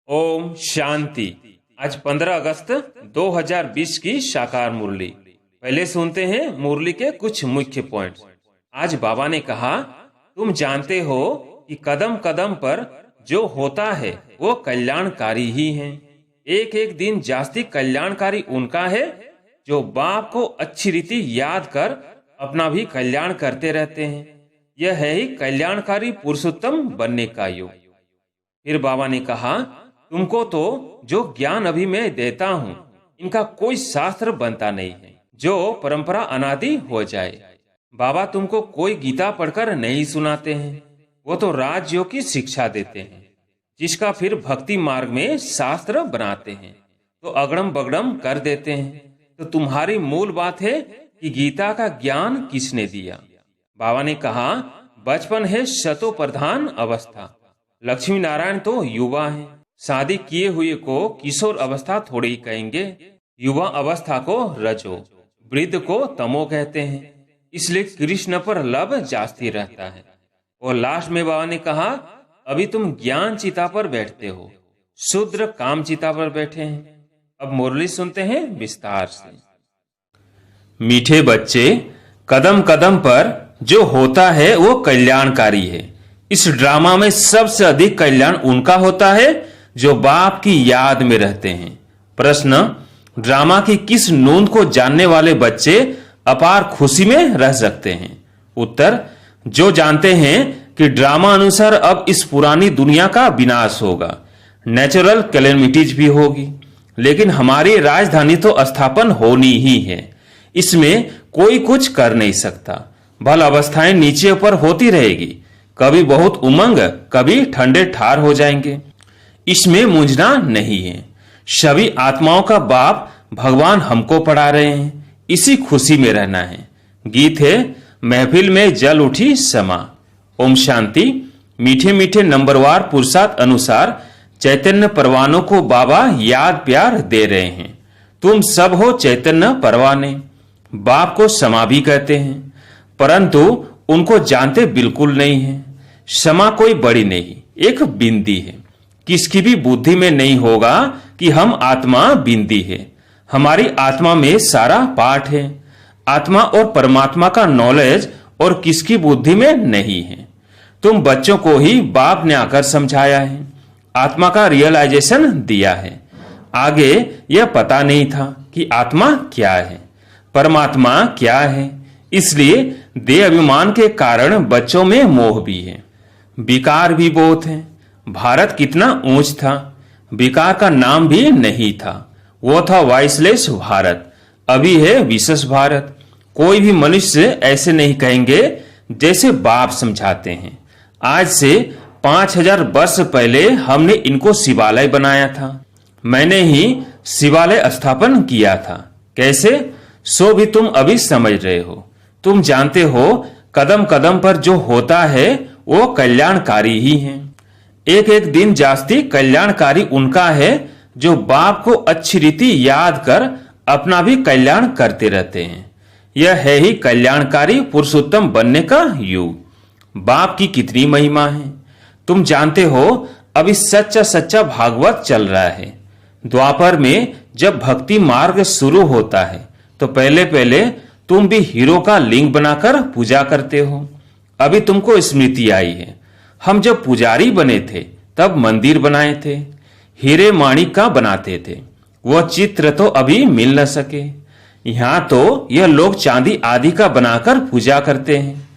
ओम शांति। आज 15 अगस्त 2020 की साकार मुरली। पहले सुनते हैं मुरली के कुछ मुख्य पॉइंट्स। आज बाबा ने कहा, तुम जानते हो कि कदम कदम पर जो होता है वो कल्याणकारी ही है। एक एक दिन जास्ती कल्याणकारी उनका है जो बाप को अच्छी रीति याद कर अपना भी कल्याण करते रहते हैं। यह है ही कल्याणकारी पुरुषोत्तम बनने का योग। फिर बाबा ने कहा, तुमको तो जो ज्ञान अभी मैं देता हूँ इनका कोई शास्त्र बनता नहीं है जो परंपरा अनादि हो जाए। बाबा तुमको कोई गीता पढ़कर नहीं सुनाते हैं, वो तो राजयोग की शिक्षा देते हैं जिसका फिर भक्ति मार्ग में शास्त्र बनाते हैं तो अगड़म बगड़म कर देते हैं। तो तुम्हारी मूल बात है कि गीता का ज्ञान किसने दिया। बाबा ने कहा, बचपन है शतो प्रधान अवस्था। लक्ष्मी नारायण तो युवा है, शादी किए हुए को किशोर अवस्था थोड़ी ही कहेंगे। युवा अवस्था को रजो, वृद्ध को तमो कहते हैं। इसलिए कृष्ण पर लब जास्ती रहता है। और लास्ट में बाबा ने कहा, अभी तुम ज्ञान चिता पर बैठते हो, शूद्र काम चिता पर बैठे हैं। अब मुरली सुनते हैं विस्तार से। मीठे बच्चे, कदम कदम पर जो होता है वो कल्याणकारी है। इस ड्रामा में सबसे अधिक कल्याण उनका होता है जो बाप की याद में रहते हैं। प्रश्न, ड्रामा की किस नूंद को जानने वाले बच्चे अपार खुशी में रह सकते हैं? उत्तर, जो जानते हैं कि ड्रामा अनुसार अब इस पुरानी दुनिया का विनाश होगा, नेचुरल कैलेमिटीज भी होगी, लेकिन हमारी राजधानी तो स्थापन होनी ही है। इसमें कोई कुछ कर नहीं सकता। भल अवस्थाएं नीचे ऊपर होती रहेगी, कभी बहुत उमंग, कभी ठंडे ठार हो जाएंगे। इसमें मुंझना नहीं है। सभी आत्माओं का बाप भगवान हमको पढ़ा रहे हैं, इसी खुशी में रहना है। गीत है, महफिल में जल उठी समा। ओम शांति। मीठे मीठे नंबरवार पुरुषार्थ अनुसार चैतन्य परवानों को बाबा याद प्यार दे रहे हैं। तुम सब हो चैतन्य परवाने। बाप को समा भी कहते हैं, परंतु उनको जानते बिल्कुल नहीं है। क्षमा कोई बड़ी नहीं, एक बिंदी है। किसकी भी बुद्धि में नहीं होगा कि हम आत्मा बिंदी है। हमारी आत्मा में सारा पाठ है। आत्मा और परमात्मा का नॉलेज और किसकी बुद्धि में नहीं है। तुम बच्चों को ही बाप ने आकर समझाया है, आत्मा का रियलाइजेशन दिया है। आगे यह पता नहीं था कि आत्मा क्या है, परमात्मा क्या है। इसलिए देह अभिमान के कारण बच्चों में मोह भी है, विकार भी बहुत है। भारत कितना ऊंच था, विकार का नाम भी नहीं था। वो था वाइसलेस भारत, अभी है विशेष भारत। कोई भी मनुष्य ऐसे नहीं कहेंगे जैसे बाप समझाते हैं। आज से 5000 वर्ष पहले हमने इनको शिवालय बनाया था। मैंने ही शिवालय स्थापन किया था। कैसे, सो भी तुम अभी समझ रहे हो। तुम जानते हो कदम कदम पर जो होता है वो कल्याणकारी ही है। एक एक दिन जास्ती कल्याणकारी उनका है जो बाप को अच्छी रीति याद कर अपना भी कल्याण करते रहते हैं। यह है ही कल्याणकारी पुरुषोत्तम बनने का युग। बाप की कितनी महिमा है। तुम जानते हो अभी सच्चा सच्चा भागवत चल रहा है। द्वापर में जब भक्ति मार्ग शुरू होता है तो पहले पहले तुम भी हीरो का लिंग बनाकर पूजा करते हो। अभी तुमको स्मृति आई है, हम जब पुजारी बने थे तब मंदिर बनाए थे, हीरे माणिक का बनाते थे। वह चित्र तो अभी मिल न सके। यहाँ तो यह लोग चांदी आदि का बनाकर पूजा करते हैं।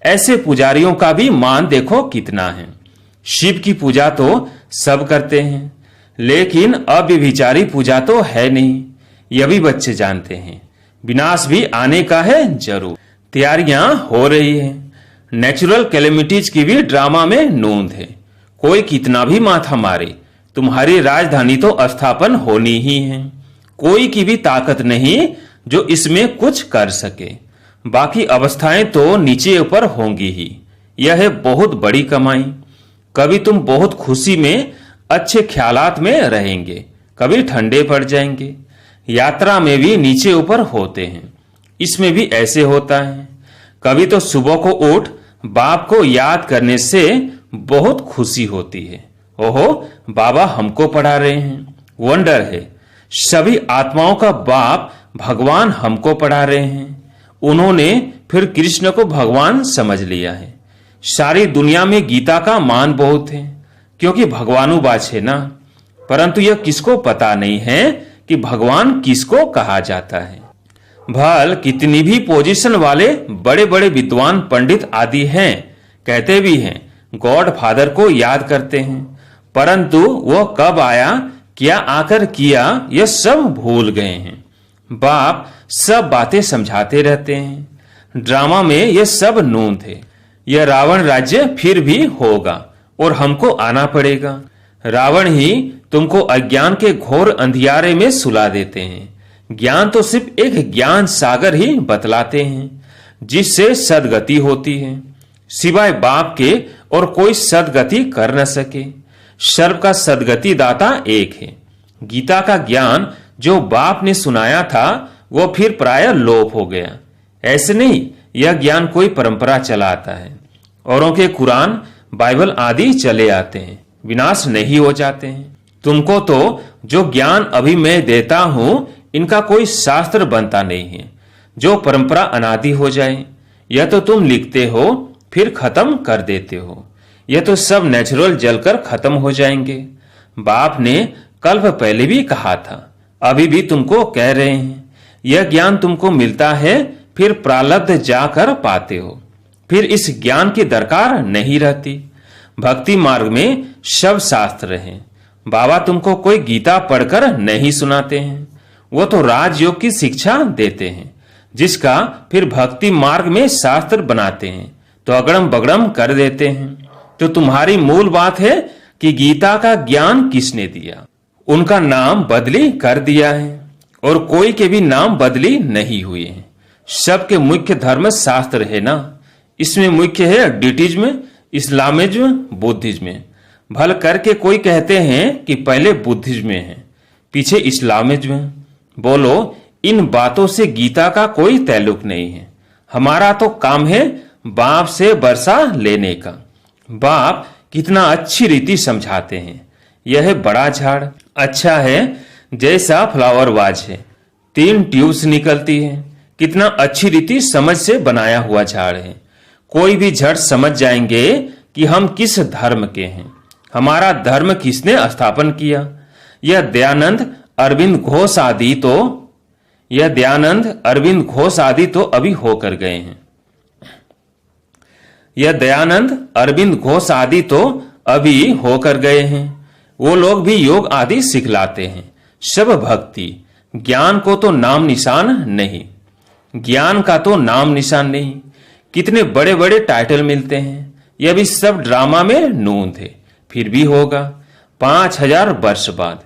ऐसे पुजारियों का भी मान देखो कितना है। शिव की पूजा तो सब करते हैं, लेकिन अव्यभिचारी पूजा तो है नहीं। यह भी बच्चे जानते हैं। विनाश भी आने का है जरूर। तैयारियां हो रही है। नेचुरल कैलेमिटीज की भी ड्रामा में नोंद है। कोई कितना भी माथा मारे, तुम्हारी राजधानी तो स्थापन होनी ही है। कोई की भी ताकत नहीं जो इसमें कुछ कर सके। बाकी अवस्थाएं तो नीचे ऊपर होंगी ही। यह है बहुत बड़ी कमाई। कभी तुम बहुत खुशी में अच्छे ख्यालात में रहेंगे, कभी ठंडे पड़ जाएंगे। यात्रा में भी नीचे ऊपर होते हैं। इसमें भी ऐसे होता है। कभी तो सुबह को उठ बाप को याद करने से बहुत खुशी होती है, ओहो, बाबा हमको पढ़ा रहे हैं। वंडर है, सभी आत्माओं का बाप भगवान हमको पढ़ा रहे हैं। उन्होंने फिर कृष्ण को भगवान समझ लिया है। सारी दुनिया में गीता का मान बहुत है, क्योंकि भगवानुवाच है ना। परंतु यह किसको पता नहीं है कि भगवान किसको कहा जाता है। भल कितनी भी पोजीशन वाले बड़े बड़े विद्वान पंडित आदि हैं, कहते भी हैं गॉड फादर को याद करते हैं, परंतु वह कब आया, क्या आकर किया, यह सब भूल गए हैं। बाप सब बातें समझाते रहते हैं। ड्रामा में यह सब नून थे। यह रावण राज्य फिर भी होगा और हमको आना पड़ेगा। रावण ही तुमको अज्ञान के घोर अंधियारे में सुला देते हैं। ज्ञान तो सिर्फ एक ज्ञान सागर ही बतलाते हैं, जिससे सदगति होती है। सिवाय बाप के और कोई सदगति कर न सके। सर्व का सदगति दाता एक है। गीता का ज्ञान जो बाप ने सुनाया था वो फिर प्राय लोप हो गया। ऐसे नहीं, यह ज्ञान कोई परंपरा चला आता है। औरों के कुरान, बाइबल आदि चले आते हैं, विनाश नहीं हो जाते हैं। तुमको तो जो ज्ञान अभी मैं देता हूं, इनका कोई शास्त्र बनता नहीं है जो परंपरा अनादि हो जाए। यह तो तुम लिखते हो फिर खत्म कर देते हो। यह तो सब नेचुरल जलकर खत्म हो जाएंगे। बाप ने कल्प पहले भी कहा था, अभी भी तुमको कह रहे हैं। यह ज्ञान तुमको मिलता है, फिर प्रारब्ध जाकर पाते हो। फिर इस ज्ञान की दरकार नहीं रहती। भक्ति मार्ग में सब शास्त्र हैं। बाबा तुमको कोई गीता पढ़कर नहीं सुनाते हैं, वो तो राजयोग की शिक्षा देते हैं, जिसका फिर भक्ति मार्ग में शास्त्र बनाते हैं तो अगड़म बगड़म कर देते हैं। तो तुम्हारी मूल बात है कि गीता का ज्ञान किसने दिया। उनका नाम बदली कर दिया है और कोई के भी नाम बदली नहीं हुए हैं। सबके मुख्य धर्म शास्त्र है ना। इसमें मुख्य है डिटिज्म, इस्लामिज्म, बुद्धिज्म। भल करके कोई कहते हैं कि पहले बुद्धिज्म है, पीछे इस्लामिज्म। बोलो, इन बातों से गीता का कोई ताल्लुक नहीं है। हमारा तो काम है बाप से वर्षा लेने का। बाप कितना अच्छी रीति समझाते हैं। यह है बड़ा झाड़, अच्छा है जैसा फ्लावर वाज है, 3 ट्यूब्स निकलती है। कितना अच्छी रीति समझ से बनाया हुआ झाड़ है। कोई भी झट समझ जाएंगे कि हम किस धर्म के हैं, हमारा धर्म किसने स्थापन किया। यह दयानंद अरविंद घोष आदि तो अभी होकर गए हैं। यह दयानंद अरविंद घोष आदि तो अभी होकर गए हैं। वो लोग भी योग आदि सिखलाते हैं। सब भक्ति, ज्ञान को तो नाम निशान नहीं, ज्ञान का तो नाम निशान नहीं। कितने बड़े बड़े टाइटल मिलते हैं। यह भी सब ड्रामा में नून थे, फिर भी होगा 5000 वर्ष बाद।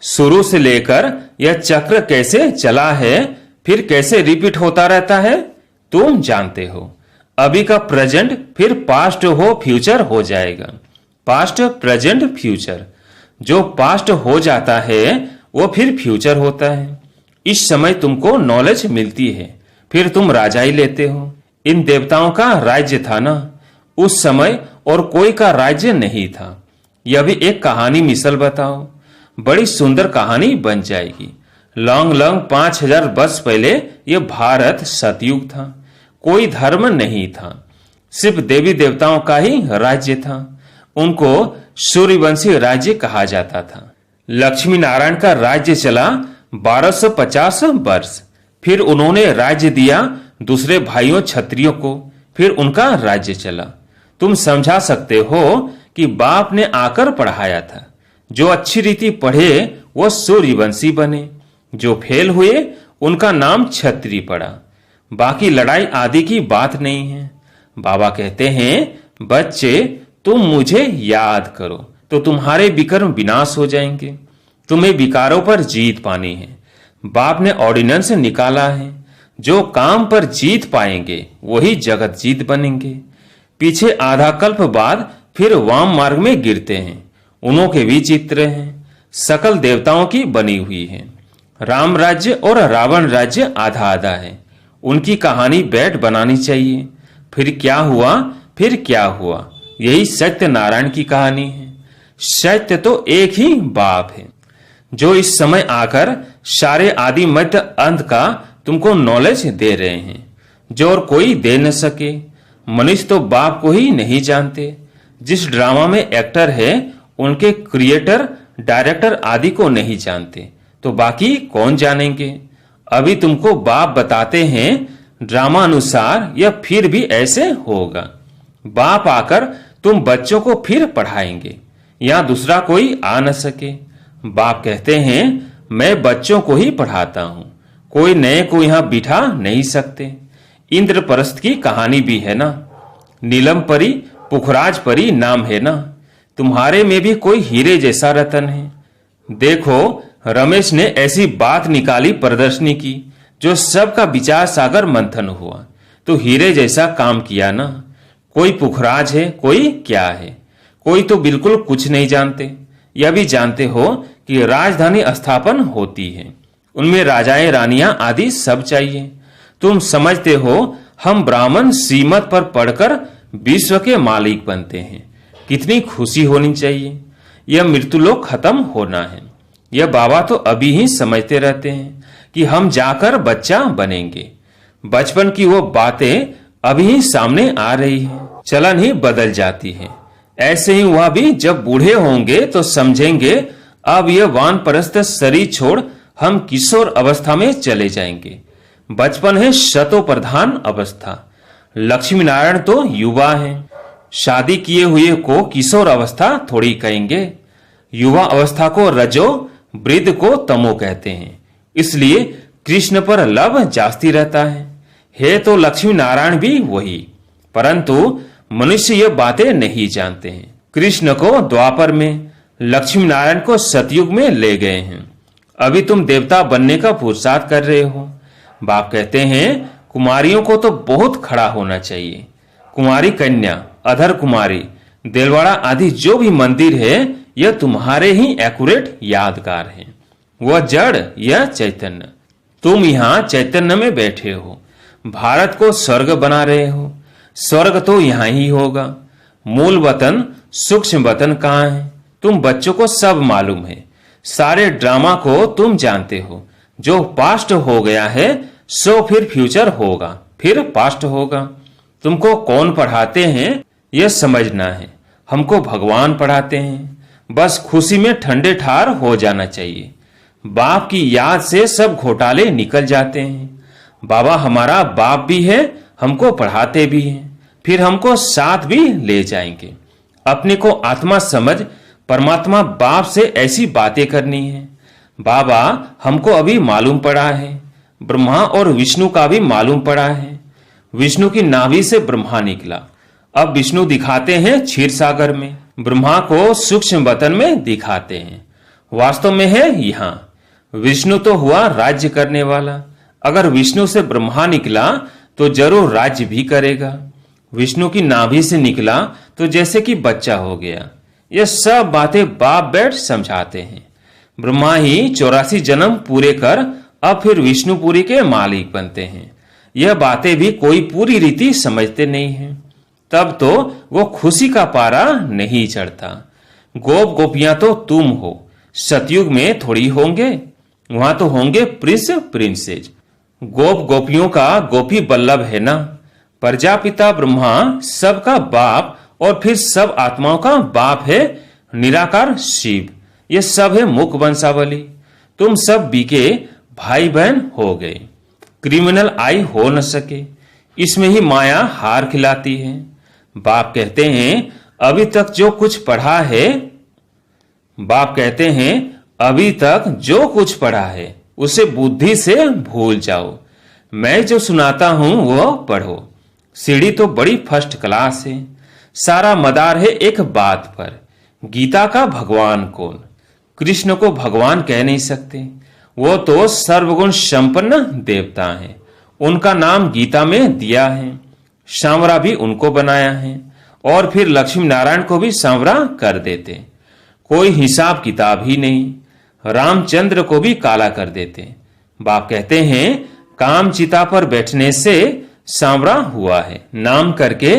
शुरू से लेकर यह चक्र कैसे चला है, फिर कैसे रिपीट होता रहता है, तुम जानते हो। अभी का प्रेजेंट फिर पास्ट हो फ्यूचर हो जाएगा। Past, present, future. जो पास्ट हो जाता है वो फिर फ्यूचर होता है। इस समय तुमको नॉलेज मिलती है, फिर तुम राजा ही लेते हो। इन देवताओं का राज्य था ना उस समय, और कोई का राज्य नहीं था। यह भी एक कहानी मिसल बताओ, बड़ी सुंदर कहानी बन जाएगी। लॉन्ग 5000 वर्ष पहले यह भारत सतयुग था। कोई धर्म नहीं था, सिर्फ देवी देवताओं का ही राज्य था। उनको सूर्यवंशी राज्य कहा जाता था। लक्ष्मी नारायण का राज्य चला 1250 वर्ष। फिर उन्होंने राज्य दिया दूसरे भाइयों क्षत्रियों को, फिर उनका राज्य चला। तुम समझा सकते हो कि बाप ने आकर पढ़ाया था। जो अच्छी रीति पढ़े वो सूर्यवंशी बने, जो फेल हुए उनका नाम क्षत्रिय पड़ा। बाकी लड़ाई आदि की बात नहीं है। बाबा कहते हैं, बच्चे तुम मुझे याद करो तो तुम्हारे विकर्म विनाश हो जाएंगे। तुम्हें विकारों पर जीत पानी है। बाप ने ऑर्डिनेंस निकाला है, जो काम पर जीत पाएंगे वही जगत जीत बनेंगे। पीछे आधा कल्प बाद फिर वाम मार्ग में गिरते हैं, उन्हों के भी चित्र हैं। सकल देवताओं की बनी हुई है। राम राज्य और रावण राज्य आधा आधा है। उनकी कहानी बैठ बनानी चाहिए। फिर क्या हुआ, फिर क्या हुआ, यही सत्यनारायण की कहानी है। सत्य तो एक ही बाप है, जो इस समय आकर सारे आदि मध्य अंत का तुमको नॉलेज दे रहे हैं, जो और कोई दे न सके। मनुष्य तो बाप को ही नहीं जानते। जिस ड्रामा में एक्टर है उनके क्रिएटर, डायरेक्टर आदि को नहीं जानते, तो बाकी कौन जानेंगे। अभी तुमको बाप बताते हैं ड्रामा अनुसार, यह फिर भी ऐसे होगा। बाप आकर तुम बच्चों को फिर पढ़ाएंगे, यहाँ दूसरा कोई आ न सके। बाप कहते हैं मैं बच्चों को ही पढ़ाता हूं, कोई नए को यहां बिठा नहीं सकते। इंद्रप्रस्थ की कहानी भी है ना, नीलम परी पुखराज परी नाम है ना। तुम्हारे में भी कोई हीरे जैसा रतन है। देखो रमेश ने ऐसी बात निकाली प्रदर्शनी की, जो सबका विचार सागर मंथन हुआ, तो हीरे जैसा काम किया ना। कोई पुखराज है, कोई क्या है, कोई तो बिल्कुल कुछ नहीं जानते। यह भी जानते हो कि राजधानी स्थापन होती है, उनमें राजाएं रानियां आदि सब चाहिए। तुम समझते हो हम ब्राह्मण श्रीमत पर पढ़कर विश्व के मालिक बनते हैं, कितनी खुशी होनी चाहिए। यह मृत्युलोक खत्म होना है। यह बाबा तो अभी ही समझते रहते हैं कि हम जाकर बच्चा बनेंगे। बचपन की वो बातें अभी ही सामने आ रही है, चलन ही बदल जाती है। ऐसे ही वह भी जब बूढ़े होंगे तो समझेंगे अब यह वानप्रस्थ शरीर छोड़ हम किशोर अवस्था में चले जाएंगे। बचपन है शतो प्रधान अवस्था। लक्ष्मी नारायण तो युवा हैं, शादी किए हुए को किशोर अवस्था थोड़ी कहेंगे। युवा अवस्था को रजो, वृद्ध को तमो कहते हैं, इसलिए कृष्ण पर लव जास्ती रहता है तो लक्ष्मी नारायण भी वही, परंतु मनुष्य ये बातें नहीं जानते हैं। कृष्ण को द्वापर में, लक्ष्मी नारायण को सतयुग में ले गए हैं। अभी तुम देवता बनने का पुरुषार्थ कर रहे हो। बाप कहते हैं कुमारियों को तो बहुत खड़ा होना चाहिए। कुमारी कन्या, अधर कुमारी, देलवाड़ा आदि जो भी मंदिर है यह तुम्हारे ही एक्यूरेट यादगार है। वह जड़, यह चैतन्य। तुम यहाँ चैतन्य में बैठे हो, भारत को स्वर्ग बना रहे हो। स्वर्ग तो यहाँ ही होगा। मूल वतन, सूक्ष्म वतन कहाँ है तुम बच्चों को सब मालूम है। सारे ड्रामा को तुम जानते हो। जो पास्ट हो गया है सो फिर फ्यूचर होगा, फिर पास्ट होगा। तुमको कौन पढ़ाते हैं यह समझना है। हमको भगवान पढ़ाते हैं, बस खुशी में ठंडे ठार हो जाना चाहिए। बाप की याद से सब घोटाले निकल जाते हैं। बाबा हमारा बाप भी है, हमको पढ़ाते भी हैं, फिर हमको साथ भी ले जाएंगे। अपने को आत्मा समझ परमात्मा बाप से ऐसी बातें करनी है। बाबा हमको अभी मालूम पड़ा है, ब्रह्मा और विष्णु का भी मालूम पड़ा है। विष्णु की नाभि से ब्रह्मा निकला। अब विष्णु दिखाते हैं क्षीर सागर में, ब्रह्मा को सूक्ष्म वतन में दिखाते हैं। वास्तव में है यहाँ। विष्णु तो हुआ राज्य करने वाला। अगर विष्णु से ब्रह्मा निकला तो जरूर राज्य भी करेगा। विष्णु की नाभि से निकला तो जैसे कि बच्चा हो गया। यह सब बातें बाप बैठ समझाते हैं। ब्रह्मा ही 84 जन्म पूरे कर अब फिर विष्णुपुरी के मालिक बनते हैं। यह बातें भी कोई पूरी रीति समझते नहीं है, तब तो वो खुशी का पारा नहीं चढ़ता। गोप गोपियां तो तुम हो, सतयुग में थोड़ी होंगे, वहां तो होंगे प्रिंस प्रिंसेज। गोप गोपियों का गोपी बल्लभ है ना। प्रजापिता ब्रह्मा सबका बाप और फिर सब आत्माओं का बाप है निराकार शिव। ये सब है मुख वंशावली। तुम सब बीके भाई बहन हो गए। क्रिमिनल आई हो न सके, इसमें ही माया हार खिलाती है। बाप कहते हैं अभी तक जो कुछ पढ़ा है, बाप कहते हैं अभी तक जो कुछ पढ़ा है उसे बुद्धि से भूल जाओ। मैं जो सुनाता हूं वो पढ़ो। सीढ़ी तो बड़ी फर्स्ट क्लास है। सारा मदार है एक बात पर, गीता का भगवान कौन। कृष्ण को भगवान कह नहीं सकते, वो तो सर्वगुण संपन्न देवता हैं। उनका नाम गीता में दिया है। सांवरा भी उनको बनाया है और फिर लक्ष्मी नारायण को भी सांवरा कर देते। कोई हिसाब किताब ही नहीं। रामचंद्र को भी काला कर देते। बाप कहते हैं काम चिता पर बैठने से सांवरा हुआ है, नाम करके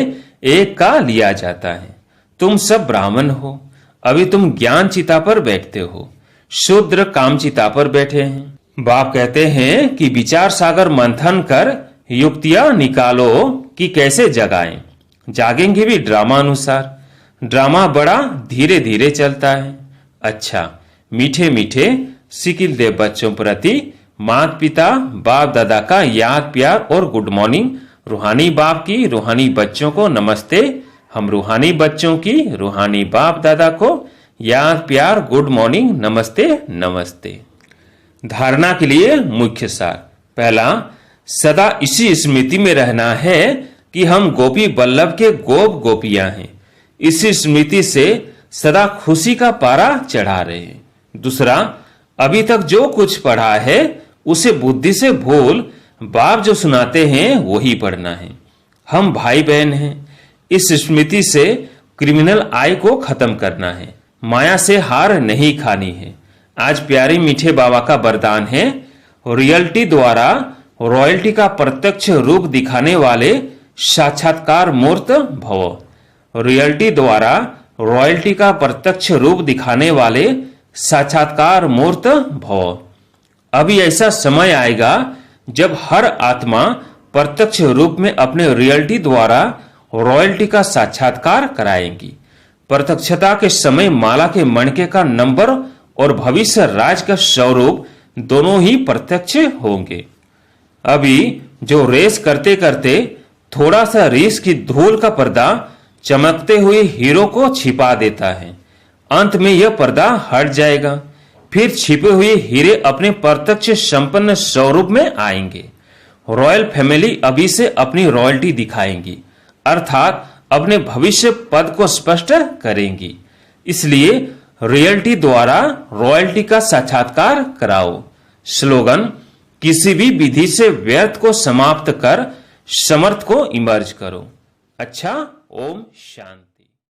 एक का लिया जाता है। तुम सब ब्राह्मण हो, अभी तुम ज्ञान चिता पर बैठते हो, शूद्र काम चिता पर बैठे हैं। बाप कहते हैं कि विचार सागर मंथन कर युक्तियां निकालो कि कैसे जगाएं। जागेंगे भी ड्रामा अनुसार। ड्रामा बड़ा धीरे धीरे चलता है। अच्छा, मीठे मीठे सिकिल देव बच्चों प्रति माता पिता बाप दादा का याद प्यार और गुड मॉर्निंग। रूहानी बाप की रूहानी बच्चों को नमस्ते। हम रूहानी बच्चों की रूहानी बाप दादा को याद प्यार गुड मॉर्निंग नमस्ते नमस्ते। धारणा के लिए मुख्य सार। पहला, सदा इसी स्मृति में रहना है कि हम गोपी बल्लभ के गोप गोपियां हैं। इसी स्मृति से सदा खुशी का पारा चढ़ा रहे हैं। दूसरा, अभी तक जो कुछ पढ़ा है उसे बुद्धि से भूल बाप जो सुनाते हैं वही पढ़ना है। हम भाई बहन हैं। इस स्मृति से क्रिमिनल आई को खत्म करना है। माया से हार नहीं खानी है। आज प्यारे मीठे बाबा का वरदान है, रियलिटी द्वारा रॉयल्टी का प्रत्यक्ष रूप दिखाने वाले साक्षात्कार मूर्त भव। रियलिटी द्वारा रॉयल्टी का प्रत्यक्ष रूप दिखाने वाले साक्षात्कार मूर्त भव। अभी ऐसा समय आएगा जब हर आत्मा प्रत्यक्ष रूप में अपने रियलिटी द्वारा रॉयल्टी का साक्षात्कार कराएंगी। प्रत्यक्षता के समय माला के मणके का नंबर और भविष्य राज का स्वरूप दोनों ही प्रत्यक्ष होंगे। अभी जो रेस करते करते थोड़ा सा रेस की धूल का पर्दा चमकते हुए हीरो को छिपा देता है, अंत में यह पर्दा हट जाएगा। फिर छिपे हुए हीरे अपने प्रत्यक्ष संपन्न स्वरूप में आएंगे। रॉयल फैमिली अभी से अपनी रॉयल्टी दिखाएंगी, अर्थात अपने भविष्य पद को स्पष्ट करेंगी। इसलिए रियलिटी द्वारा रॉयल्टी का साक्षात्कार कराओ। स्लोगन, किसी भी विधि से व्यर्थ को समाप्त कर समर्थ को इमर्ज करो। अच्छा, ओम शांति।